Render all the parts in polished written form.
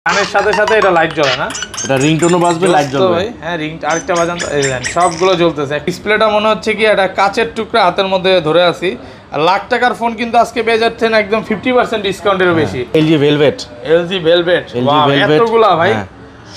গানের সাথে সাথে এটা লাইট জ্বলে না? এটা রিংটোনও বাজবে, লাইট জ্বলবে ভাই। হ্যাঁ, রিং আরেকটা বাজান তো, এই দেখেন সবগুলো জ্বলতেছে। ডিসপ্লেটা মনে হচ্ছে কি এটা কাচের টুকরা হাতের মধ্যে ধরে আছি। আর লাখ টাকার ফোন কিন্তু আজকে পেয়ে যাচ্ছেন একদম 50% ডিসকাউন্টেরও বেশি। এলজি ভেলভেট, এলজি ভেলভেট, এতগুলা ভাই।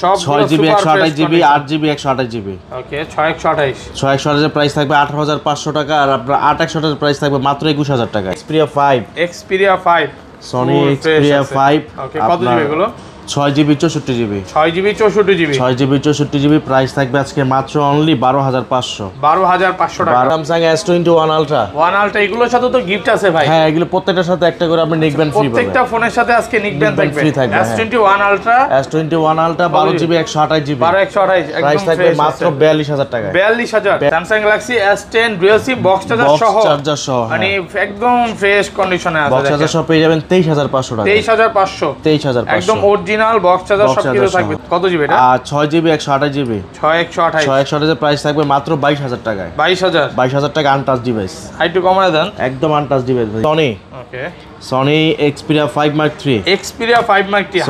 সব 6GB 128GB 8GB 128GB। ওকে, 6128 6128 এর প্রাইস থাকবে 18500 টাকা, আর আপনার 8128 এর প্রাইস থাকবে মাত্র 21000 টাকা। Xperia 5, Xperia 5, Sony Xperia 5। ওকে, কত জিবি এগুলো? 6GB 64GB। 6GB 64GB। 6GB 64GB price থাকবে আজকে মাত্র অনলি 12500। 12500 টাকা। Samsung S21 Ultra। 1 Ultra এগুলোর সাথে তো গিফট আছে ভাই। হ্যাঁ, এগুলো প্রত্যেকটার সাথে একটা করে আপনি নিকবেন ফ্রি পাবেন। প্রত্যেকটা ফোনের সাথে আজকে নিকবেন থাকবে। ফ্রি থাকবে। S21 Ultra, S21 Ultra 12GB 128GB। 12128 price একদম থাকবে ফ্রেশ মাত্র 42000 টাকা। 42000। Samsung Galaxy S10 dual SIM box charger সহ, মানে একদম ফ্রেশ কন্ডিশনে আছে। বক্স চার্জার সহ পেয়ে যাবেন 23500 টাকা। 23500। 23500 একদম অরিজিনাল বক্স চার্জার সবকিছু থাকবে। কত জিবি এটা? 6GB 128GB। 6128। 6128 এর প্রাইস থাকবে মাত্র 22000 টাকায়। 22000 টাকা আনটাচ ডিভাইস। একটু কমায় দেন। একদম আনটাচ ডিভাইস ভাই। ওকে, Sony Xperia 5 Mark III। Xperia 5 Mark III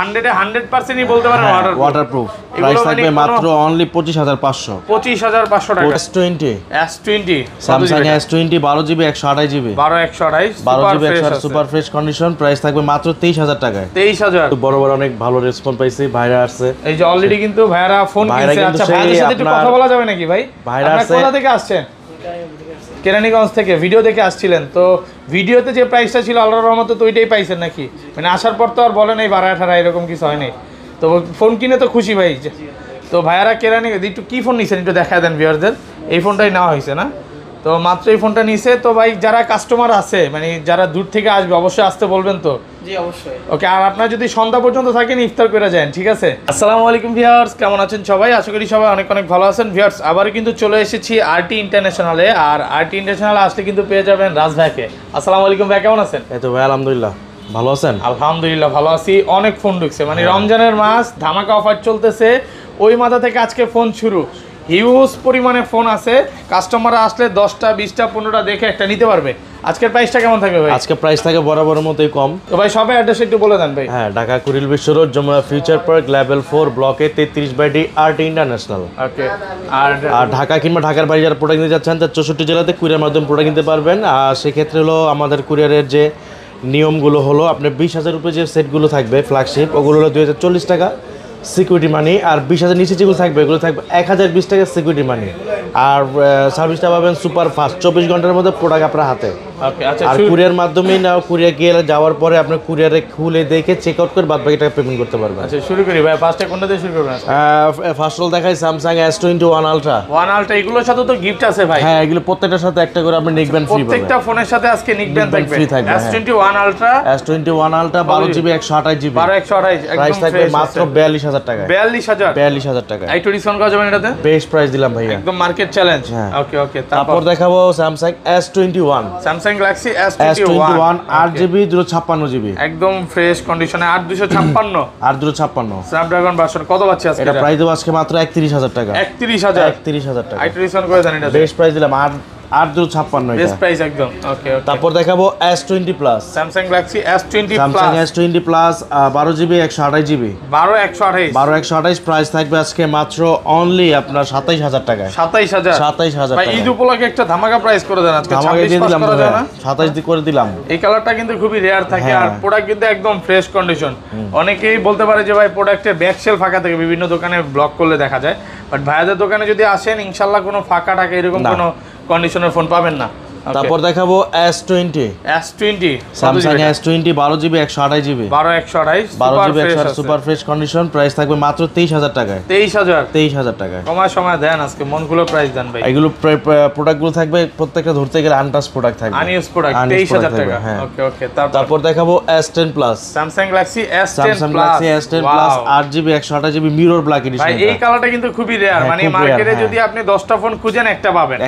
100 এ 100% ই বলতে পারেন ওয়াটারপ্রুফ। প্রাইস থাকবে মাত্র অনলি 25500। 25500 টাকা। S20 S20 Samsung S20 12GB 128GB। 12128 super fresh condition. Price থাকবে মাত্র 23000 টাকায়। 23000। বড় বড় অনেক ভালো রেসপন্স পাইছি, ভাইরা আসছে। এই যে অলরেডি কিন্তু ভাইরা ফোন কিনছে। আচ্ছা, ভাইদের সাথে একটু কথা বলা যাবে নাকি ভাই? আপনারা কোথা থেকে আসছেন? কেরানীগঞ্জ থেকে ভিডিও দেখে আসছিলেন তো। ভিডিওতে যে প্রাইসটা ছিল আল্লাহর রহমতে তো ওইটাই পাইছেন নাকি? মানে আসার পর তো আর বলেন এই 12-18 এরকম কিছু হয়নি তো। ফোন কিনে তো খুশি ভাই। তো ভাইয়ারা কেরানীগঞ্জ একটু কি ফোন নিছেন একটু দেখা দেন ভিউয়ারদের। এই ফোনটাই নেওয়া হয়েছে না? তো মাত্র এই ফোনটা নিছে তো ভাই। যারা কাস্টমার আছে মানে যারা দূর থেকে আসবে অবশ্যই আসতে বলবেন তো। জি অবশ্যই। ওকে, আর আপনারা যদি সন্ধ্যা পর্যন্ত থাকেন ইফতার করে যান, ঠিক আছে? আসসালামু আলাইকুম ভিউয়ার্স, কেমন আছেন সবাই? আশা করি সবাই অনেক অনেক ভালো আছেন। ভিউয়ার্স, আবার কিন্তু চলে এসেছি আরটি ইন্টারন্যাশনালে। আর আরটি ইন্টারন্যাশনালে আসলে কিন্তু পেয়ে যাবেন রাজ ভাইকে। আসসালামু আলাইকুম ভাই, কেমন আছেন? এই তো ভাই আলহামদুলিল্লাহ ভালো আছেন? আলহামদুলিল্লাহ ভালো আছি। অনেক ফোন ঢুকছে, মানে রমজানের মাস, ধামাকা অফার চলতেছে। ওই মাথা থেকে আজকে ফোন শুরু। হিউজ পরিমাণে ফোন আছে। কাস্টমাররা আসলে 10টা 20টা 15টা দেখে একটা নিতে পারবে। আজকের প্রাইসটা কেমন থাকবে ভাই? আজকে প্রাইস থাকে বরাবরের মতোই কম। তো ভাই সবাই অ্যাড্রেস একটু বলে দেন ভাই। হ্যাঁ, Dhaka Kuril Bishwa road, Jamuna future park, level 4, ব্লকে 33/D আরটি ইন্টারন্যাশনাল। ওকে, আর ঢাকা কিংবা ঢাকার বাইরে যারা প্রোডাক্ট নিতে যাচ্ছেন তার 64 জেলাতে কুরিয়ার মাধ্যমে প্রোডাক্ট নিতে পারবেন। আর সেক্ষেত্রে হলো আমাদের কুরিয়ারের যে নিয়মগুলো হলো, আপনার 20000 রুপে যে সেটগুলো থাকবে ফ্ল্যাগশিপ, ওগুলো হলো 2040 টাকা সিকিউরিটি মানি। আর 20000 নিচে যেগুলো থাকবে এগুলো থাকবে 1020 টাকা সিকিউরিটি মানি। আর সার্ভিসটা পাবেন সুপার ফাস্ট, 24 ঘন্টার মধ্যে প্রোডাক্ট আপনার হাতে। ওকে, আচ্ছা। আর কুরিয়ার মাধ্যমেই না, কুরিয়ার গিয়ে যাওয়ার পরে আপনার কুরিয়ারে খুলে দেখে চেক আউট করে বাদ বাকি টাকা পেমেন্ট করতে পারবেন। আচ্ছা, শুরু করি ভাই। ফার্স্টে কোনটা দিয়ে শুরু করবেন? ফার্স্ট অল দেখাই Samsung S21 Ultra। 1 Ultra এগুলোর সাথে তো গিফট আছে ভাই। হ্যাঁ, এগুলো প্রত্যেকটার সাথে একটা করে আপনি নিকবেন ফ্রি পাবেন। প্রত্যেকটা ফোনের সাথে আজকে নিকবেন থাকবে। ফ্রি থাকবে। S21 Ultra 12GB 128GB। 12128 price একদম থাকবে ফ্রেশ মাত্র 42000 টাকা। 42000 টাকা। একটু ডিসকাউন্ট করা যাবে না এটাতে? বেস্ট প্রাইস দিলাম ভাইয়া, একদম মার্কেট চ্যালেঞ্জ। ওকে ওকে, তারপর দেখাবো Samsung S21। Samsung Galaxy S21 8GB 256GB। একদম ফ্রেশ কন্ডিশনে 8256 8256 স্ন্যাপড্রাগন ভার্সন। কত পাচ্ছি আজকে? এটা প্রাইস দেব আজকে মাত্র 31000 টাকা। 31000 টাকা। একটু ডিসকাউন্ট করে দেন এটা। বেস্ট প্রাইস দিলাম 8256 এটা। বেস্ট প্রাইস একদম। ওকে ওকে। তারপর দেখাবো S20 Plus। Samsung Galaxy S20 Samsung Plus। S20 Plus 12GB 128GB। 12128 price থাকবে আজকে মাত্র অনলি আপনার 27000 টাকায়। 27000 ভাই, ঈদ উপলক্ষে একটা ধামাকা প্রাইস করে দেন আজকে। 26 দিলাম করা যায় না? 27 দিয়ে করে দিলাম। এই কালারটা কিন্তু খুবই রেয়ার থাকে। আর প্রোডাক্ট কিন্তু একদম ফ্রেশ কন্ডিশন। অনেকেই বলতে পারে যে ভাই প্রোডাক্টের ব্যাক সেল ফাঁকা থাকে, বিভিন্ন দোকানে ব্লক করলে দেখা যায়। বাট ভাইয়াদের দোকানে যদি আসেন ইনশাআল্লাহ কোনো ফাঁকা থাকে এরকম কোনো কন্ডিশনের ফোন পাবেন না। তারপর দেখাবো S20। Samsung S20 12GB 128GB। 12128 super fresh condition. Price থাকবে মাত্র 23000 টাকায়। 23000 টাকায়। কমায় সময় দেন আজকে, মনগুলো প্রাইস দেন ভাই। এগুলো প্রোডাক্টগুলো থাকবে প্রত্যেকটা ধরতে গেলে আনটাচ প্রোডাক্ট থাকবে, আনইউজ প্রোডাক্ট 23000 টাকা। ওকে ওকে। তারপর দেখাবো S10 Plus। Samsung Galaxy S10 Plus 8GB 128GB mirror black addition. ভাই এই কালারটা কিন্তু খুবই রেয়ার, মানে মার্কেটে যদি আপনি 10টা ফোন খুঁজেন একটা পাবেন।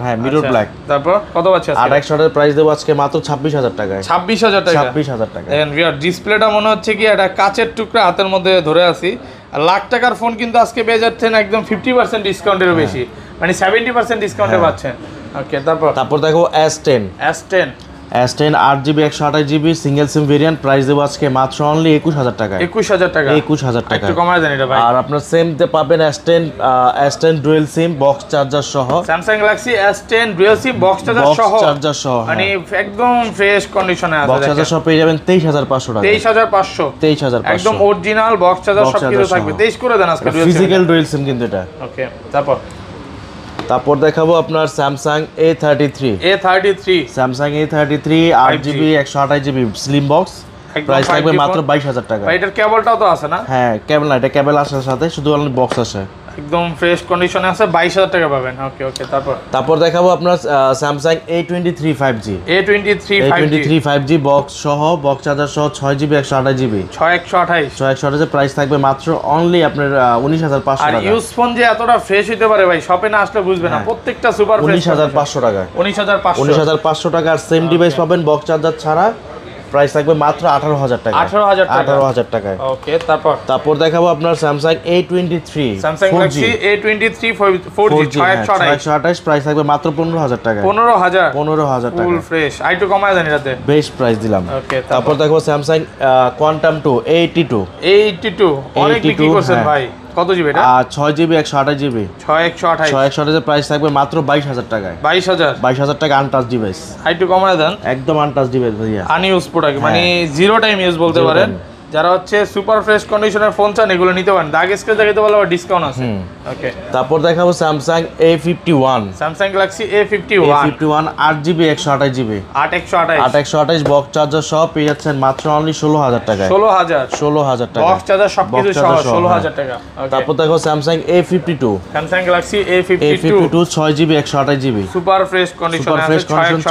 হ্যাঁ, মিরর ব্ল্যাক। তারপর কত পাচ্ছেন? 8 প্রাইস দেব আজকে মাত্র 26000 টাকায়। 26000 টাকা। 26000 টাকা। দেখেন ভিউয়ার, ডিসপ্লেটা মনে হচ্ছে কি এটা কাচের টুকরা হাতের মধ্যে ধরে আছি। আর লাখ টাকার ফোন কিন্তু আজকে পেয়ে যাচ্ছেন একদম 50% ডিসকাউন্টেরও বেশি, মানে 70% ডিসকাউন্টে পাচ্ছেন। ওকে, তারপর দেখো S10। S10 8GB 128GB single SIM variant, price দেবো আজকে মাত্র অনলি 21000 টাকা। 21000 টাকা, 21000 টাকা একটু কমায় দেন এটা ভাই। আর আপনার সেম তে পাবেন S10 dual SIM box charger সহ, Samsung Galaxy S10 dual SIM box charger সহ, মানে একদম ফ্রেশ কন্ডিশনে আছে। বক্স চার্জার সহ পেয়ে যাবেন 23500 টাকা। 23500 একদম অরিজিনাল বক্স চার্জার সবকিছু থাকবে। 23 করে দেন আজকে ফিজিক্যাল ডুয়াল সিম কিন্তু এটা। ওকে, তারপর দেখাবো আপনার Samsung A33। Samsung A33 8GB 128GB slim box, price থাকবে মাত্র 22000 টাকা। এটার কেবলটাও তো আছে না? হ্যাঁ, কেবল না, এটা কেবল আসার সাথে শুধু অনলি বক্স আসে, একদম ফ্রেশ কন্ডিশনে আছে, 22000 টাকা পাবেন। ওকে, তারপর দেখাবো আপনার Samsung A23 5G। A23 5G box সহ, বক্স চার্জার সহ 6GB 128GB 6128 প্রাইস থাকবে মাত্র অনলি আপনার 19500 টাকা। আর ইউজ ফোন যে এতটা ফ্রেশ হতে পারে ভাই, শপে না আসলে বুঝবে না। প্রত্যেকটা সুপার ফ্রেশ 19500 টাকা। 19500 টাকা। আর সেম ডিভাইস পাবেন বক্স চার্জার ছাড়া, প্রাইস থাকবে মাত্র 18000 টাকা। 18000 টাকায়। ওকে, তারপর দেখাবো আপনার Samsung A23 Samsung Galaxy A23 4G 6128 price থাকবে মাত্র 15000 টাকা। 15000 টাকা ফুল ফ্রেশ। আইটু কমায় দেন এটাতে, বেস্ট প্রাইস দিলাম। ওকে, তারপর দেখো Samsung Quantum 2 82 অনেক বিক্রি করছেন ভাই। কত জিবি এটা? 6GB 128GB 6128 প্রাইস থাকবে মাত্র 22000 টাকায়। 22000 টাকা আনটাচ ডিভাইস। আইটু কমায় দেন, একদম আনটাচ ডিভাইস ভাইয়া, আনইউজ প্রোডাক্ট, মানে জিরো টাইম ইউজ বলতে পারেন। যারা হচ্ছে সুপার ফ্রেশ কন্ডিশনের ফোন চান এগুলো নিতে পারেন। দাগ স্ক্র্যাচ দেখাতে বলে আবার ডিসকাউন্ট আছে। ওকে, তারপর দেখাবো Samsung A51 Samsung Galaxy A51 8GB 128GB 8128 box charger সহ পেয়ে যাচ্ছেন মাত্র অনলি 16000 টাকায়। 16000 টাকা বক্স চার্জার সবকিছু সহ 16000 টাকা। তারপর দেখো Samsung A52 Samsung Galaxy A52 6GB 128GB super fresh কন্ডিশনে আছে,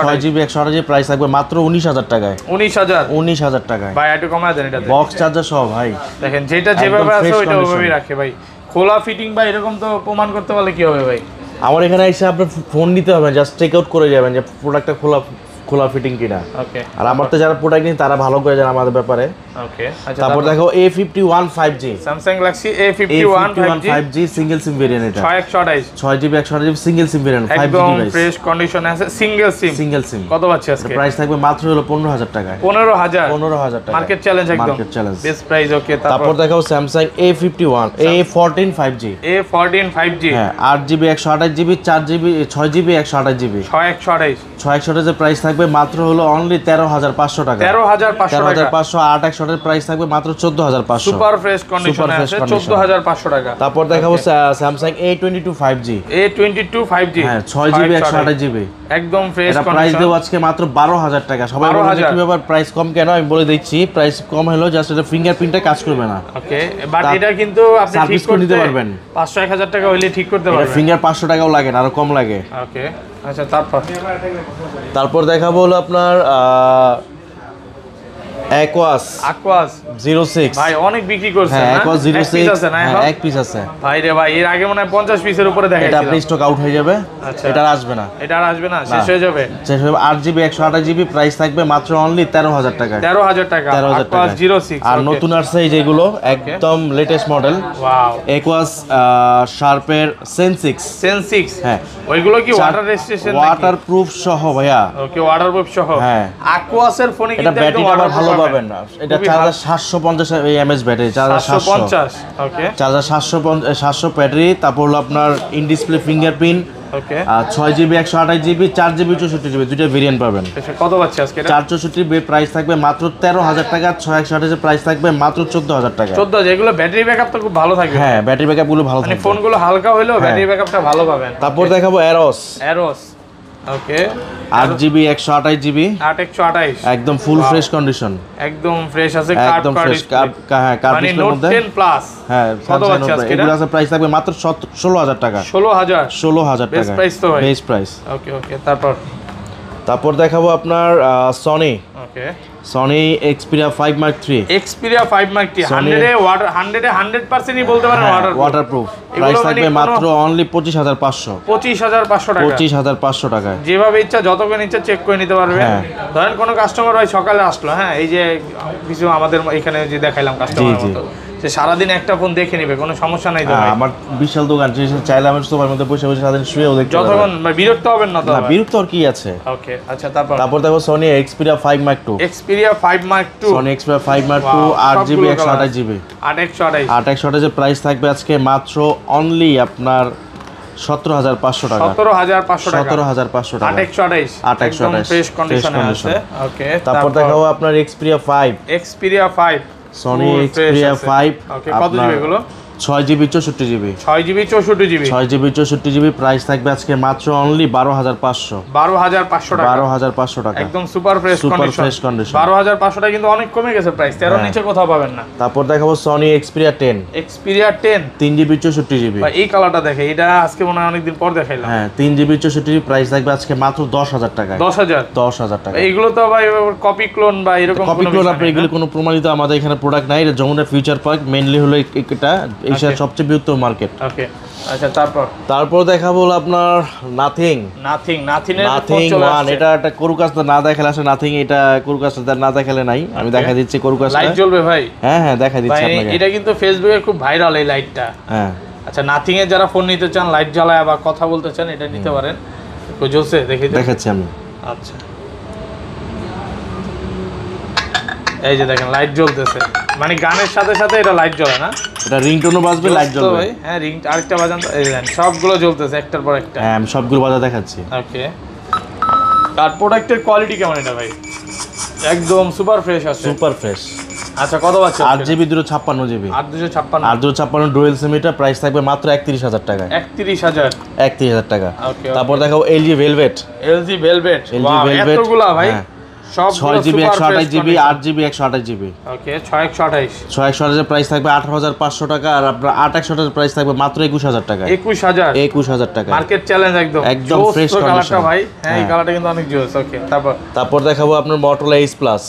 6GB 128GB প্রাইস থাকবে মাত্র 19000 টাকায়। 19000 টাকায়। ভাই একটু কমায় দেন এটা। বক্স চার্জার সহ ভাই, দেখেন যেটা যেভাবে আছে ওইটা ওইভাবেই রাখে ভাই। খোলা ফিটিং ভাই এরকম তো প্রমাণ করতে পারলে কি হবে ভাই? আমার এখানে এসে আপনার ফোন নিতে হবে, জাস্ট চেক আউট করে যাবেন যে প্রোডাক্টটা খোলা ফিটিং কিনা। ওকে, আর আমার তো যারা প্রোডাক্ট নিন তারা ভালো করে জানে আমাদের ব্যাপারে। ওকে, আচ্ছা, তারপর দেখো A51 5G Samsung Galaxy A51 5G single SIM variant, এটা 6128 6GB 128GB single SIM variant 5G একদম ডিভাইস, ফ্রেশ কন্ডিশনে আছে, সিঙ্গেল সিম। কত পাচ্ছি আজকে? প্রাইস থাকবে মাত্র হলো 15000 টাকায়। 15000 টাকা মার্কেট চ্যালেঞ্জ, একদম বেস্ট প্রাইস। ওকে, তারপর দেখাও Samsung A14 5G 5G হ্যাঁ 8GB 128GB 6GB 128GB 6128 এর প্রাইস থাকবে মাত্র হলো অনলি 13500 টাকা। 13500 8100 এর প্রাইস থাকবে মাত্র 14500 সুপার ফ্রেশ কন্ডিশনে আছে, 14500 টাকা। তারপর দেখাবো Samsung A22 5G হ্যাঁ 6GB 128GB একদম ফ্রেশ কন্ডিশন, প্রাইস দেব আজকে মাত্র 12000 টাকা। সবাই বলে কি ব্যাপার প্রাইস কম কেন, আমি বলে দিচ্ছি প্রাইস কম হলো জাস্ট এটা ফিঙ্গারপ্রিন্টটা কাজ করবে না। ওকে, বাট এটা কিন্তু আপনি ঠিক করে নিতে পারবেন। 500 1000 টাকা হইলে ঠিক করতে পারবেন। এটা ফিঙ্গার 500 টাকাও লাগে না, আরো কম লাগে। ওকে, আচ্ছা, তারপর দেখাবো হলো আপনার Aquas 06 ভাই অনেক বিক্রি করছেন না? Aquas 06 আছে না? হ্যাঁ এক পিস আছে ভাই রে ভাই, এর আগে মনে হয় 50 পিসের উপরে দেখাইছিলাম। এটা আপনি স্টক আউট হয়ে যাবে, এটা আর আসবে না। শেষ হয়ে যাবে 8GB 128GB প্রাইস থাকবে মাত্র অনলি 13000 টাকা। 13000 টাকা Aquas 06। আর নতুন আসছে এই যেগুলো একদম latest model, wow, Aquas শার্পের Sen6 হ্যাঁ ওইগুলো কি ওয়াটার রেজিস্ট্রেশন নাকি? ওয়াটারপ্রুফ সহ ভাইয়া। ওকে, ওয়াটারপ্রুফ সহ। হ্যাঁ, Aquas এর ফোনে কিন্তু ব্যাটারি আবার ভালো পাবেন না, এটা 4750 mAh ব্যাটারি, 4750। ওকে, 700 ব্যাটারি। তারপর হলো আপনার in display fingerprint. Okay, 6GB 128GB 4GB 64GB দুটো ভেরিয়েন্ট পাবেন। কত পাচ্ছি আজকে এটা? 464 প্রাইস থাকবে মাত্র 13000 টাকা। 628 এর প্রাইস থাকবে মাত্র 14000 টাকা। 14000। এগুলো ব্যাটারি ব্যাকআপ তো খুব ভালো থাকবে। হ্যাঁ, ব্যাটারি ব্যাকআপ গুলো ভালো থাকবে, মানে ফোনগুলো হালকা হইলেও ব্যাটারি ব্যাকআপটা ভালো পাবেন। তারপর দেখাবো Aros ওকে, 8GB 128GB 8128 একদম ফুল ফ্রেশ কন্ডিশন, একদম ফ্রেশ আছে, একদম ফ্রেশ হ্যাঁ কার্ড ডিসপ্লের মধ্যে 10 প্লাস। হ্যাঁ, কত পাচ্ছি আজকে? এগুলো আছে প্রাইস থাকবে মাত্র 16000 টাকা। 16000 টাকা বেস্ট প্রাইস তো ভাই, বেস্ট প্রাইস। ওকে, তারপর দেখাবো আপনার Sony Xperia 5 Mark III 100 এ 100% বলতে পারেন ওয়াটারপ্রুফ। প্রাইস থাকবে মাত্র অনলি 25500 টাকা। 25500 টাকা। যেভাবে ইচ্ছা যতক্ষণ ইচ্ছা চেক করে নিতে পারবেন। ধরেন কোনো কাস্টমার ভাই সকালে আসলো, হ্যাঁ এই যে কিছু আমাদের এখানে যে দেখাইলাম কাস্টমার মতো, যে সারাদিন একটা ফোন দেখে নিবে, কোনো সমস্যা নাই তো ভাই? আমার বিশাল দোকান, চাইলে আমি সোফার মধ্যে বসে বসে সারাদিন শুয়েও দেখতে পারবো। যতক্ষণ বিরক্ত হবেন না তো? না, বিরক্ত আর কি আছে। ওকে, আচ্ছা তারপর দেখো Sony Xperia 5 Mark II। Xperia 5 Mark II, Sony Xperia 5 Mark II 8GB 128GB। 8/128 price থাকবে আজকে মাত্র অনলি আপনার 17,500 টাকা। 17,500 টাকা। 17,500 টাকা। 8/128 ফ্রেশ কন্ডিশনে আছে। ওকে, তারপর দেখাবো আপনার Xperia 5। Xperia 5, Sony Xperia 5। ওকে, কত জিবি এগুলো? 6GB 64GB। 6GB 64GB। 6GB 64GB price থাকবে আজকে মাত্র অনলি 12,500। 12,500 টাকা। 12,500 টাকা। একদম সুপার ফ্রেশ কন্ডিশন। 12,500 টাকা কিন্তু অনেক কমে গেছে প্রাইস, 13 নিচে কোথাও পাবেন না। তারপর দেখাবো Sony Xperia 10। Xperia 10 3GB 64GB। ভাই এই কালারটা দেখে, এটা আজকে মনে হয় অনেকদিন পর দেখাইলাম। হ্যাঁ, 3GB 64GB প্রাইস থাকবে আজকে মাত্র 10,000 টাকা। 10,000 টাকা। এইগুলো তো ভাই কপি ক্লোন বা এরকম কোনো কপি ক্লোন, আপনি এগুলো কোনো প্রমাণিত আমাদের এখানে প্রোডাক্ট নাই। এটা যমুনা ফিউচার পার্ক মেইনলি হলো এটা এশিয়ার সবচেয়ে বৃহত্তম মার্কেট। ওকে, আচ্ছা তারপর দেখাবো আপনার নাথিং এর ফোন চলে আসছে। এটা একটা কোরুকাস না দেখালে আসলে নাথিং, এটা কোরুকাস না দেখালে নাই। আমি দেখা দিচ্ছি কোরুকাসটা। লাইট জ্বলবে ভাই? হ্যাঁ দেখা দিচ্ছি আপনাকে। এটা কিন্তু ফেসবুকে খুব ভাইরাল এই লাইটটা। হ্যাঁ, আচ্ছা, নাথিং এর যারা ফোন নিতে চান, লাইট জ্বালায় বা কথা বলতে চান, এটা নিতে পারেন। কই জ্বলছে দেখাচ্ছি আমি। আচ্ছা, এই যে দেখেন লাইট জ্বলতেছে, মানে গানের সাথে সাথে এটা লাইট জ্বলে না? এটা রিংটোনও বাজবে, লাইট জ্বলবে ভাই। হ্যাঁ, রিং আরেকটা বাজান তো, এই দেখেন সবগুলো জ্বলতেছে একটার পর একটা। হ্যাঁ, আমি সবগুলো বাজা দেখাচ্ছি। ওকে, আর প্রোডাক্টের কোয়ালিটি কেমন এটা ভাই? একদম সুপার ফ্রেশ আছে। Super fresh. আচ্ছা, কত পাচ্ছেন? 8GB 256GB। 8/256 ডুয়েল সিম। এটা প্রাইস থাকবে মাত্র 31,000 টাকা। 31,000 টাকা। তারপর দেখাবো LG Velvet। এতগুলা ভাই? সব 6GB 128GB 8GB 128GB। ওকে, 6/128 6/128 প্রাইস থাকবে 18,500 টাকা। আর আপনার 8/128 প্রাইস থাকবে মাত্র 21,000 টাকা। 21,000 টাকা। মার্কেট চ্যালেঞ্জ একদম ফ্রেশ কালারটা ভাই। হ্যাঁ, এই কালারটা কিন্তু অনেক জোস। ওকে, তারপর দেখাবো আপনার Motorola H Plus।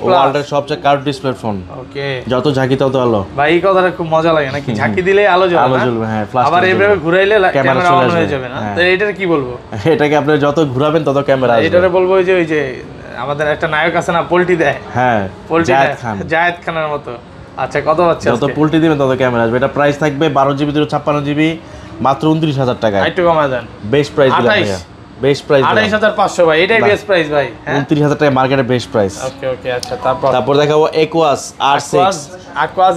ওয়ার্ল্ডের সবচেয়ে কার্ভ ডিসপ্লে ফোন। ওকে, যত ঝাঁকি তত আলো। ভাই এই কথাটা খুব মজা লাগে নাকি? ঝাঁকি দিলে আলো জ্বলবে। হ্যাঁ, আবার এইভাবে ঘুরাইলে ক্যামেরা অন হয়ে যাবে না? তো এটার কি বলবো? এটাকে আপনি যত ঘুরাবেন তত ক্যামেরা আসবে। এটারে বলবো ওই যে আমাদের একটা নায়ক আছে না, পোল্টি দেয়। হ্যাঁ, জায়েদ খানের মতো। আচ্ছা, কত পাচ্ছে? যত পোল্টি দিবেন তত ক্যামেরা আসবে। এটা প্রাইস থাকবে 12GB 256GB মাত্র 29,000 টাকা। একটু কমায় দেন। বেস্ট প্রাইস দিলাম ভাইয়া। বেস্ট প্রাইস 28,500 ভাই, এটাই বেস্ট প্রাইস ভাই। 29,000 টাকা মার্কেটে বেস্ট প্রাইস। ওকে, আচ্ছা তারপর দেখাবো Aquas R6। Aquas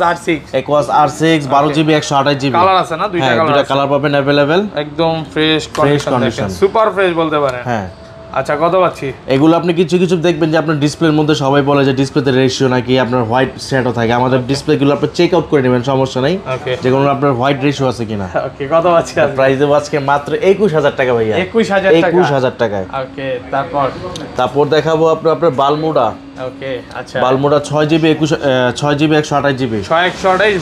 R6 12GB 128GB। Colour আছে না? দুইটা কালার পাবেন अवेलेबल। একদম ফ্রেশ কন্ডিশন, সুপার ফ্রেশ বলতে পারেন। হ্যাঁ, আচ্ছা, কত পাচ্ছি? এগুলো আপনি কিছু দেখবেন যে আপনার ডিসপ্লের মধ্যে সবাই বলে যে ডিসপ্লেতে রেশিও নাকি আপনার হোয়াইট শ্যাডো থাকে। আমাদের ডিসপ্লেগুলো আপনি চেক আউট করে নেবেন, সমস্যা নেই, যে কোনো আপনার হোয়াইট রেশিও আছে কিনা। ওকে, কত পাচ্ছি? প্রাইস দেবো আজকে মাত্র 21,000 টাকা ভাইয়া। 21,000 টাকায়। ওকে, তারপর দেখাবো আপনার বালমুডা। ওকে, আচ্ছা, বালমুডা 6GB 128GB। 6/128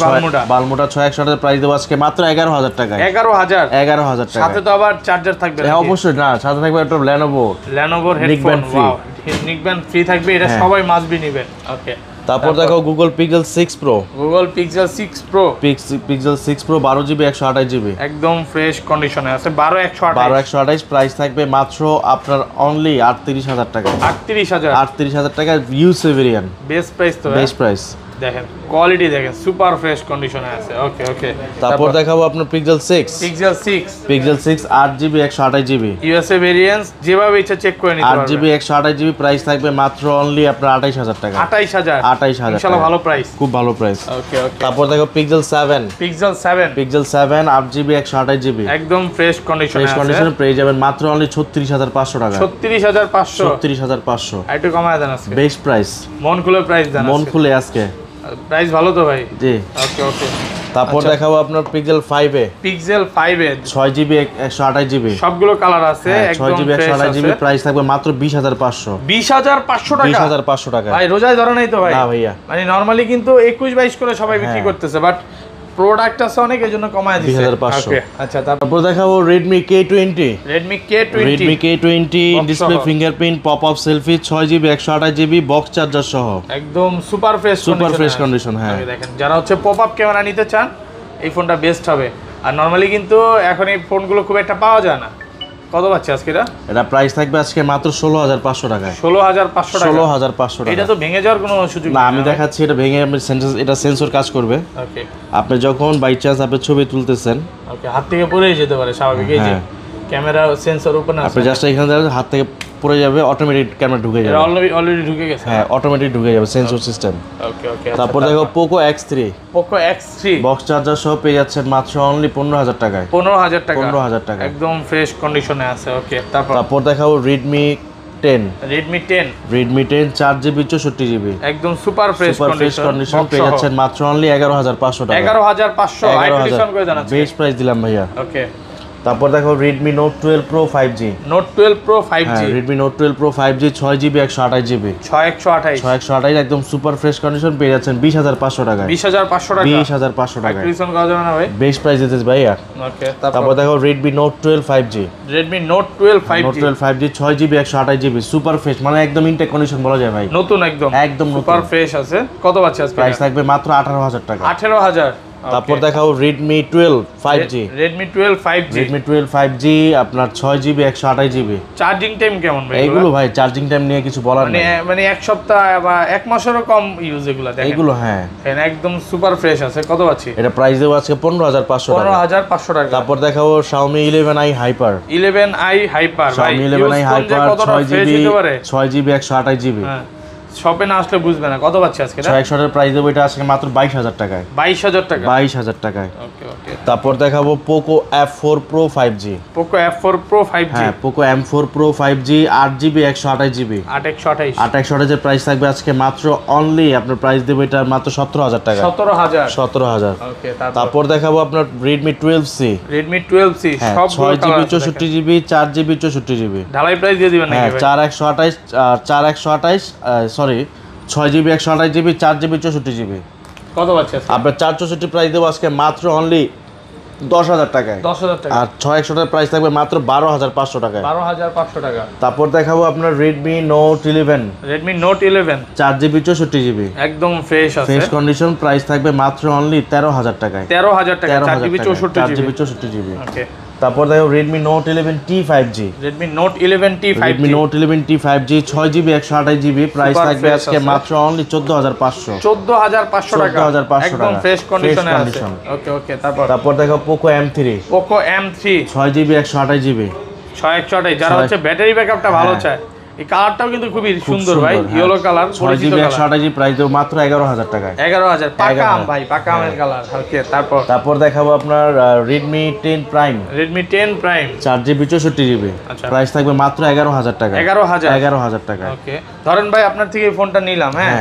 বালমুডা 6/128 প্রাইস দেবো আজকে মাত্র 11,000 টাকায়। 11,000 টাকা। সাথে তো আবার চার্জার থাকবে? হ্যাঁ, অবশ্যই। না, সাথে থাকবে একটা Lenovo হেডফোন। নিকব্যান্ড ফ্রি থাকবে, এটা সবাই মাস্ট বি নেবেন। ওকে, তারপর দেখো Google Pixel 6 Pro। Pixel 6 Pro 12GB 128GB। একদম ফ্রেশ কন্ডিশনে আছে। 12/128 প্রাইস থাকবে মাত্র আপনার অনলি 38,000 টাকা। 38,000 টাকা ইউসে ভেরিয়েন্ট। বেস্ট প্রাইস তো। বেস্ট প্রাইস দেখেন, কোয়ালিটি দেখেন, সুপার ফ্রেশ কন্ডিশনে আছে। ওকে, তারপর দেখাবো আপনার Pixel 6 8GB 128GB USA variant, যেভাবে ইচ্ছা চেক করে নিতে পারবেন। 8GB 128GB প্রাইস থাকবে মাত্র অনলি আপনার 28,000 টাকা। 28,000 ইনশাআল্লাহ ভালো প্রাইস, খুব ভালো প্রাইস। ওকে, তারপর দেখো Pixel 7 8GB 128GB একদম ফ্রেশ কন্ডিশনে পেয়ে যাবেন মাত্র অনলি 36,500 টাকা। 36,500 একটু কমায় দেন আজকে। বেস্ট প্রাইস, মন খুলে প্রাইস দেন। মন খুলে আজকে প্রাইস ভালো তো ভাই? জি। ওকে, তারপর দেখাবো আপনার Pixel 5 6GB 128GB সবগুলো কালার আছে। একদম 6GB 128GB প্রাইস থাকবে মাত্র 20,500 টাকা। 20,500 টাকা ভাই রোজায় ধরে নাই তো ভাই? না ভাইয়া, মানে নরমালি কিন্তু 21-22 করে সবাই বিক্রি করতেছে, বাট প্রোডাক্ট আছে অনেক, এজন্য কমায় দিয়েছে 20,500। আচ্ছা, তারপর দেখাবো Redmi K20 display fingerprint pop up selfie 6GB 128GB box charger সহ একদম সুপার ফ্রেশ কন্ডিশন। হ্যাঁ, দেখেন, যারা হচ্ছে পপ আপ ক্যামেরা নিতে চান এই ফোনটা বেস্ট হবে। আর নরমালি কিন্তু এখন এই ফোনগুলো খুব একটা পাওয়া যায় না, কত পাচ্ছি আজকে এটা প্রাইস থাকবে আজকে মাত্র 16500 টাকায়। 16500 টাকা। 16500 টাকা। এটা তো ভেঙে যাওয়ার কোনো সুযোগ না, আমি দেখাচ্ছি এটা ভেঙে এটা সেন্সর কাজ করবে। ওকে, আপনি যখন বাই চান্স আপনি ছবি তুলতেছেন, ওকে, হাত থেকে পড়েই যেতে পারে স্বাভাবিক। এই যে ক্যামেরা সেন্সর ওপেন আছে, আপনি জাস্ট এখানে হাত থেকে পড়ে যাবে, অটোমেটিক ক্যামেরা ঢুকে যাবে। অলরেডি ঢুকে গেছে। হ্যাঁ, অটোমেটিক ঢুকে যাবে সেন্সর সিস্টেম। ওকে, ওকে। তারপর দেখো Poco X3। Poco X3 box charger সহ পেয়ে যাচ্ছেন মাত্র অনলি 15000 টাকায়। 15000 টাকা। 15000 টাকা, একদম ফ্রেশ কন্ডিশনে আছে। ওকে, তারপর দেখাবো Redmi 10। Redmi 10 4GB 64GB একদম সুপার ফ্রেশ কন্ডিশন পেয়ে যাচ্ছেন মাত্র অনলি 11500 টাকা। 11500 আইডিশন করে জানাচ্ছি। বেস্ট প্রাইস দিলাম ভাইয়া। ওকে, তারপর দেখো Redmi Note 12 Pro 5G। Note 12 Pro 5G। Redmi Note 12 Pro 5G 6GB 128GB 6128 একদম সুপার ফ্রেশ কন্ডিশন পেয়ে যাচ্ছেন 20500 টাকায়। 20500 টাকা। 20500 টাকায় আইডিশন করা যাবে না ভাই? বেস্ট প্রাইস দিতেছ ভাইয়া। ওকে, তারপর দেখো Redmi Note 12 5G। Redmi Note 12 5G। Note 12 5G 6GB 128GB super fresh, মানে একদম ইনটেক কন্ডিশন বলা যায় ভাই। নতুন একদম সুপার ফ্রেশ আছে। কত পাচ্ছি আজকে? প্রাইস থাকবে মাত্র 18000 টাকা। 18000। তারপর দেখাও Redmi 12 5G। Redmi 12 5G আপনার 6GB 128GB। চার্জিং টাইম কেমন ভাই? এগুলো ভাই চার্জিং টাইম নিয়ে কিছু বলার নেই, মানে এক সপ্তাহ বা এক মাসেরও কম ইউজ এগুলো দেখেন। এগুলো হ্যাঁ একদম সুপার ফ্রেশ আছে। কত পাচ্ছি? এটা প্রাইস দেব আজকে 15500 টাকা। 15500 টাকা। তারপর দেখাবো Xiaomi 11i Hyper। 11i Hyper ভাই, Xiaomi 11i Hyper 6GB 128GB। শপে না আসলে বুঝবে না। কত পাচ্ছি আজকে? 6100 এর প্রাইস দেব এটা আজকে মাত্র 22000 টাকায়। 22000 টাকা। 22000 টাকায়। ওকে, ওকে। তারপর দেখাবো Poco F4 Pro 5G। Poco F4 Pro 5G। হ্যাঁ, Poco M4 Pro 5G 8GB 128GB। 8128 এর প্রাইস থাকবে আজকে মাত্র অনলি আপনার প্রাইস দেব এটা মাত্র 17000 টাকা। 17000। ওকে, তারপর দেখাবো আপনার Redmi 12C। Redmi 12C সব 6GB 64GB 4GB 64GB। ঢালাই প্রাইস দিয়ে দিবেন নাকি ভাই? 6GB 128GB 4GB 64GB। কত পাচ্ছি আজকে? আপনার 464 প্রাইস দেব আজকে মাত্র অনলি 10000 টাকায়। 10000 টাকা। আর 6100 এর প্রাইস থাকবে মাত্র 12500 টাকায়। 12500 টাকা। তারপর দেখাবো আপনার Redmi Note 11। Redmi Note 11 4GB 64GB একদম ফ্রেশ আছে। ফ্রেশ কন্ডিশন, প্রাইস থাকবে মাত্র অনলি 13000 টাকায়। 13000 টাকা। 4GB 64GB। ওকে। তারপর দেখো Redmi Note 11T 5G। Redmi Note 11T 5G। Redmi Note 11T 5G 6GB 128GB price থাকবে আজকে মাত্র অনলি 14500। 14500 টাকা। 14500 একদম টাকা। ফ্রেশ কন্ডিশনে আছে। ওকে, ওকে। তারপর দেখো Poco M3। Poco M3 6GB 128GB 6128। যারা হচ্ছে ব্যাটারি ব্যাকআপটা ভালো চায়, এই কালারটাও কিন্তু খুবই সুন্দর ভাই। Yellow colour, 6GB 128GB price দেব মাত্র 11000 টাকায়। 11000 পাকা আম ভাই, পাকা আমের কালার। ওকে, তারপর দেখাবো আপনার Redmi 10 Prime। Redmi 10 Prime 4GB 64GB price থাকবে মাত্র 11000 টাকা। 11000 টাকা। ওকে, ধরেন ভাই আপনার থেকে ফোনটা নিলাম, হ্যাঁ,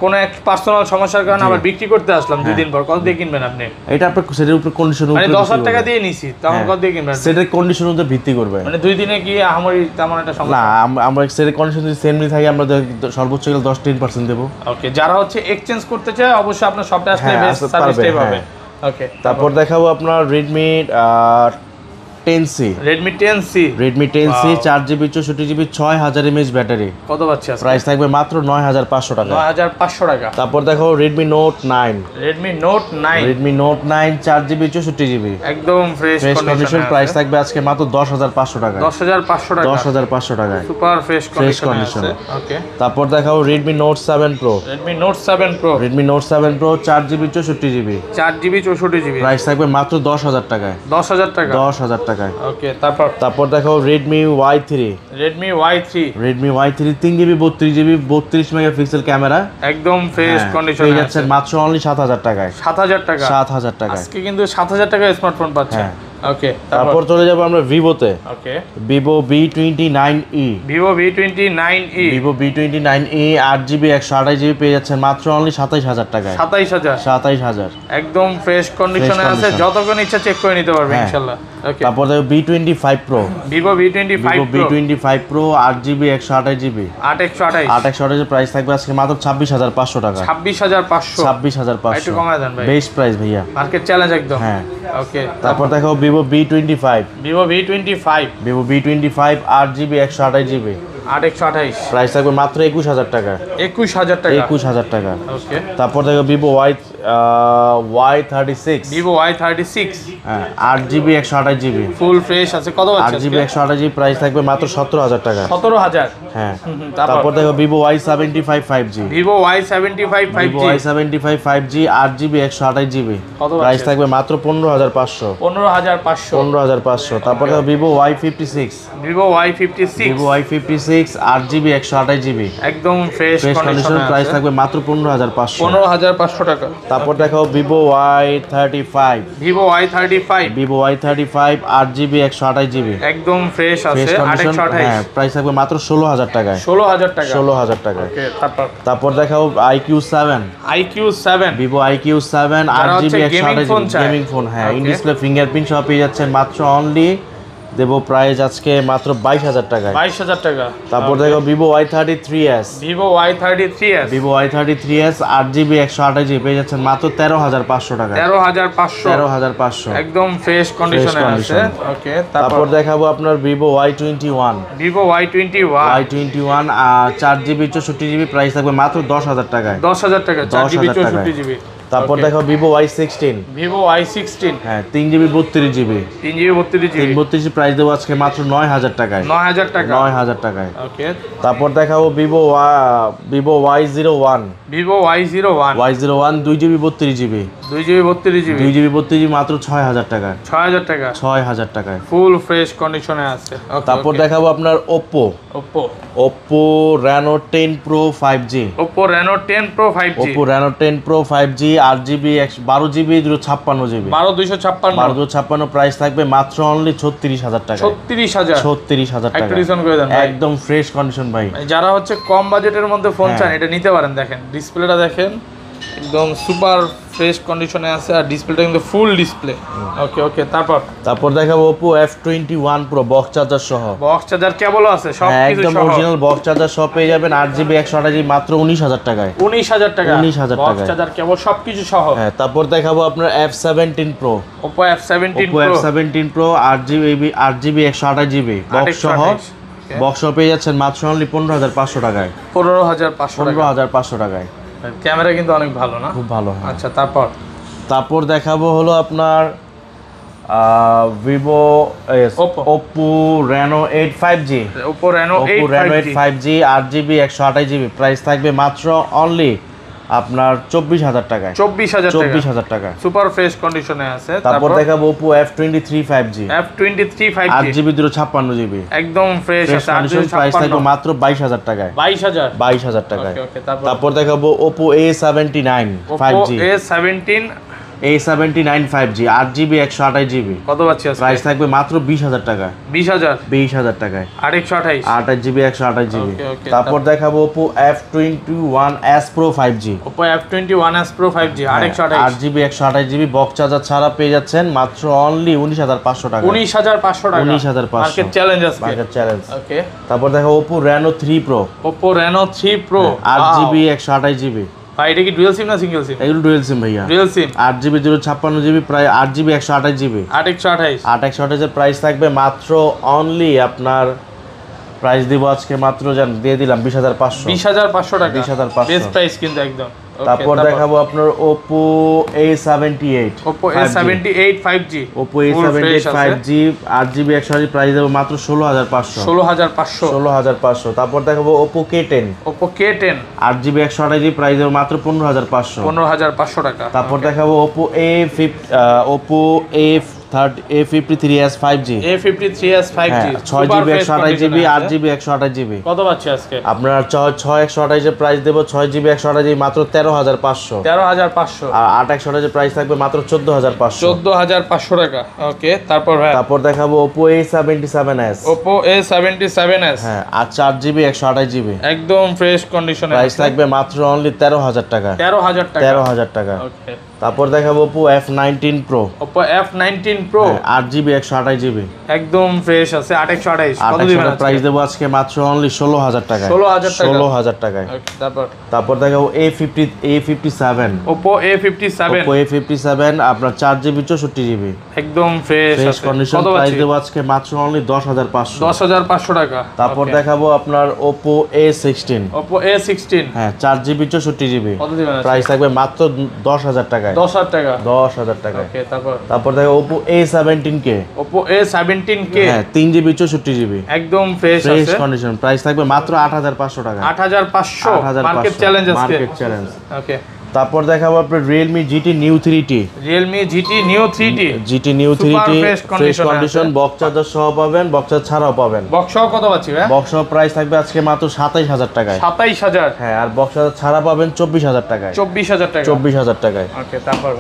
কোন এক পার্সোনাল সমস্যার কারণে আবার বিক্রি করতে আসলাম 2 দিন পর, কত দিয়ে কিনবেন আপনি? এটা আপনার সেটার উপর কন্ডিশন উপর, মানে 10000 টাকা দিয়ে নিছি, তখন কত দিয়ে কিনবেন? সেটার কন্ডিশন উপর ভিত্তি করবে। মানে 2 দিনে কি আমারই তেমন একটা সমস্যা না, আমরা সেটার কন্ডিশন যদি সেমই থাকে আমরা সর্বোচ্চ গেলে 10-10% দেব। ওকে, যারা হচ্ছে এক্সচেঞ্জ করতে চায় অবশ্যই আপনার শপে আসলে বেস্ট সার্ভিসটাই পাবে। ওকে, তারপর দেখাবো আপনার Redmi 10C। Redmi 10C 4GB 64GB 6000 mAh battery. কত পাচ্ছি আজকে? প্রাইস থাকবে মাত্র 9500 টাকা। 9500 টাকা। তারপর দেখো Redmi Note 9। Redmi Note 9 4GB 64GB একদম ফ্রেশ কন্ডিশন, প্রাইস থাকবে আজকে মাত্র 10500 টাকা। 10500 টাকা। 10500 টাকা সুপার ফ্রেশ কন্ডিশন। ওকে, তারপর দেখাও Redmi Note 7 Pro। Redmi Note 7 Pro 4GB 64GB 64GB price থাকবে মাত্র 10000 টাকায়। 10000 টাকা। 10000 টাকায়। ওকে, তারপর দেখো Redmi Y3। Redmi Y3 3GB 32GB 32 megapixel camera একদম ফ্রেশ কন্ডিশনে পেয়ে যাচ্ছেন মাত্র অনলি 7000 টাকায়। 7000 টাকা। 7000 টাকায় আজকে কিন্তু 7000 টাকায় স্মার্টফোন পাচ্ছেন। ওকে, তারপর চলে যাব আমরা ভিভোতে। ওকে, Vivo V29e। Vivo V29e 8GB 128GB পেয়ে যাচ্ছেন মাত্র অনলি 27000 টাকায়। 27000 একদম ফ্রেশ কন্ডিশনে আছে, যতক্ষণ ইচ্ছা চেক করে নিতে পারবে ইনশাআল্লাহ। ওকে, তারপর দেখো B25 Pro। Vivo V25 Pro 8GB 128GB 828 price থাকবে আজকে মাত্র 26500 টাকা। 26500 একটু কমায় দেন ভাই, বেস্ট প্রাইস ভাইয়া, মার্কেট চ্যালেঞ্জ একদম। হ্যাঁ, ওকে, তারপর দেখো Vivo V25 8GB 128GB 828 price থাকবে মাত্র 21000 টাকা। 21000 টাকা। 21000 টাকা। ওকে, তারপর দেখো Vivo Y36 Vivo Y36 হ্যাঁ 8GB 128GB ফুল ফ্রেশ আছে, কত আছে? 8GB 128GB প্রাইস থাকবে মাত্র 17000 টাকা। 17000। হ্যাঁ তারপর দেখো Vivo Y75 5G Vivo Y75 5G Vivo Y75 5G 8GB 128GB কত প্রাইস থাকবে মাত্র 15500। 15500। 15500। তারপর দেখো Vivo Y56 Vivo Y56 Vivo Y56 8GB 128GB একদম ফ্রেশ কন্ডিশন কন্ডিশন প্রাইস থাকবে মাত্র 15500। 15500 টাকা। তারপর দেখো Vivo Y35 Vivo Y35 Vivo Y35 8GB 128GB একদম ফ্রেশ আছে, ফ্রেশ কন্ডিশন 828। হ্যাঁ প্রাইস থাকবে মাত্র 16000 টাকায়। 16000 টাকা। 16000 টাকায়। ওকে তারপর দেখাও IQ7 IQ7 Vivo IQ7 যারা 8GB হচ্ছে gaming phone 128GB চায়। গেমিং ফোন হ্যাঁ ইন Okay. ডিসপ্লে ফিঙ্গারপ্রিন্ট সহ পেয়ে যাচ্ছেন মাত্র অনলি দেবো প্রাইস আজকে মাত্র 22000 টাকায়। 22000 টাকা। তারপর দেখো Vivo Y33s Vivo Y33s Vivo Y33s 8GB 128GB পেয়ে যাচ্ছেন মাত্র 13500 টাকায়। 13500 13500 একদম ফ্রেশ কন্ডিশনে আছে। condition। ওকে তারপর দেখাবো আপনার Vivo Y21 Vivo Y21 Y21 4GB 64GB price থাকবে মাত্র 10000 টাকায়। 10000 টাকা 4GB 10,000 টাকায়। 64GB। তারপর দেখো Vivo Y16 Vivo Y16 হ্যাঁ 3GB 32GB 3GB 32GB 32GB price দেবো আজকে মাত্র 9000 টাকায়। 9000 টাকা। 9000 টাকায়। ওকে তারপর দেখাবো Vivo Y01 Vivo Y01 Y01 2GB 32GB 2GB 32GB 2GB 32GB মাত্র 6000 টাকায়। 6000 টাকা 6000 টাকায়। ফুল ফ্রেশ কন্ডিশনে আছে। ওকে তারপর দেখাবো আপনার Oppo Reno 10 Pro 5G Oppo Reno 10 Pro 5G Oppo Reno 10 Pro 5G 8GB 12GB 256GB 12256 12256 price থাকবে মাত্র অনলি 36000 টাকা। 36000 36000 টাকা একটু ডিসকাউন্ট করে দেন ভাই। একদম ফ্রেশ কন্ডিশন ভাই। যারা হচ্ছে কম বাজেটের মধ্যে ফোন হ্যাঁ। চান এটা নিতে পারেন। দেখেন ডিসপ্লেটা দেখেন একদম সুপার ফ্রেশ কন্ডিশনে আছে আর ডিসপ্লেটা কিন্তু ফুল ডিসপ্লে। ওকে তারপর দেখাবো Oppo F21 Pro box charger সহ বক্স চার্জার কেবল আছে সব হ্যাঁ কিছু একদম সহ অরিজিনাল বক্স চার্জার সহ পেয়ে যাবেন 8GB 128GB মাত্র 19000 টাকায়। 19000 টাকা 19000 বক্স টাকায়। চার্জার কেবল সব কিছু সহ। হ্যাঁ তারপর দেখাবো আপনার F17 Pro Oppo F17 Oppo Pro F17 Pro 8GB 128GB box সহ 828 বক্স সহ পেয়ে যাচ্ছেন মাত্র অনলি 15500 টাকায়। 15500 টাকা। 15500 টাকায়। ক্যামেরা কিন্তু অনেক ভালো না? খুব ভালো হ্যাঁ। আচ্ছা তারপর দেখাবো হলো আপনার Vivo Oppo Reno 8 5G Oppo Reno 8 5G 8GB 128GB price থাকবে মাত্র অনলি আপনার 24000 টাকায়। 24000 টাকা সুপার ফ্রেশ কন্ডিশনে আছে। তারপর দেখাবো Oppo F23 5G F23 5G 8GB 256GB একদম ফ্রেশ আছে। কন্ডিশন প্রাইস থাকবে মাত্র 22000 টাকায়। 22000 টাকায়। ওকে তারপর দেখাবো Oppo A79 5G A79 5G 8GB 128GB কত পাচ্ছি আজকে? প্রাইস থাকবে মাত্র 20000 টাকা। 20000 টাকায় 828 8GB 128GB। ওকে, তারপর দেখাবো Oppo F21s Pro 5G Oppo F21s Pro 5G 828 8GB 128GB box charger ছাড়া পেয়ে যাচ্ছেন মাত্র অনলি 19500 টাকা। 19500 টাকা 19500 মার্কেট চ্যালেঞ্জ আজকে। Market challenge. ওকে তারপর দেখো Oppo Reno 3 Pro Oppo Reno 3 Pro 8GB 128GB ভাই এটা কি ডুয়াল সিম না সিঙ্গেল সিম? এগুলো ডুয়াল সিম ভাইয়া। ডুয়াল সিম 8GB 256GB প্রায় 8GB 128GB 828 828 এর প্রাইস থাকবে মাত্র অনলি আপনার প্রাইস দিব আজকে মাত্র জান দিয়ে দিলাম 20500 20500 টাকা 20500 বেস্ট প্রাইস কিন্তু একদম। তারপর দেখাবো আপনার Oppo A78 Oppo A78 5G Oppo A78 5G 8GB 128GB price দেব মাত্র 16500 16500 তারপর দেখাবো Oppo K10 8GB 128GB price দেব মাত্র 15500 টাকা। তারপর দেখাবো Oppo A53s 5G 6GB 128GB 8GB 128GB কত পাচ্ছি আজকে? আপনার 6128 এর প্রাইস দেব 6GB 128GB মাত্র 13500 আর 8 এর প্রাইস থাকবে মাত্র 14500 টাকা। ওকে তারপর ভাই তারপর দেখাবো Oppo A77s হ্যাঁ 8GB 128GB একদম ফ্রেশ কন্ডিশনে প্রাইস থাকবে মাত্র অনলি 13000 টাকা। 13000 টাকা। ওকে তারপর দেখাবো Oppo F19 Pro। Oppo F19 Pro 8GB 128GB একদম ফ্রেশ আছে 828 কত দিবেন প্রাইস দেবো আজকে মাত্র অনলি 16000 টাকায়। 16000 টাকায়। তারপর দেখাবো A57 Oppo A57 আপনার 4GB 64GB একদম ফ্রেশ কন্ডিশন। প্রাইস দেবো আজকে মাত্র অনলি 10500 টাকা। তারপর দেখাবো আপনার Oppo A16 হ্যাঁ 4GB 64GB কত দিবেন প্রাইস থাকবে মাত্র 10000 টাকায়। 10000 টাকায়। ওকে তারপর দেখো Oppo A17K হ্যাঁ 3GB 64GB একদম ফ্রেশ কন্ডিশন। প্রাইস থাকবে মাত্র 8500 টাকা। 8500 মার্কেট চ্যালেঞ্জ আছে। ওকে তারপর দেখাবো আপনার Realme GT Neo 3T fresh condition box charger সহ পাবেন, বক্স চার্জার ছাড়াও পাবেন। বক্স সহ কত পাচ্ছি ভাই? বক্স সহ প্রাইস থাকবে আজকে মাত্র 27000 টাকায়। 27000 হ্যাঁ আর বক্স চার্জার ছাড়া পাবেন 24000 টাকায়। 24000 টাকা। ওকে তারপর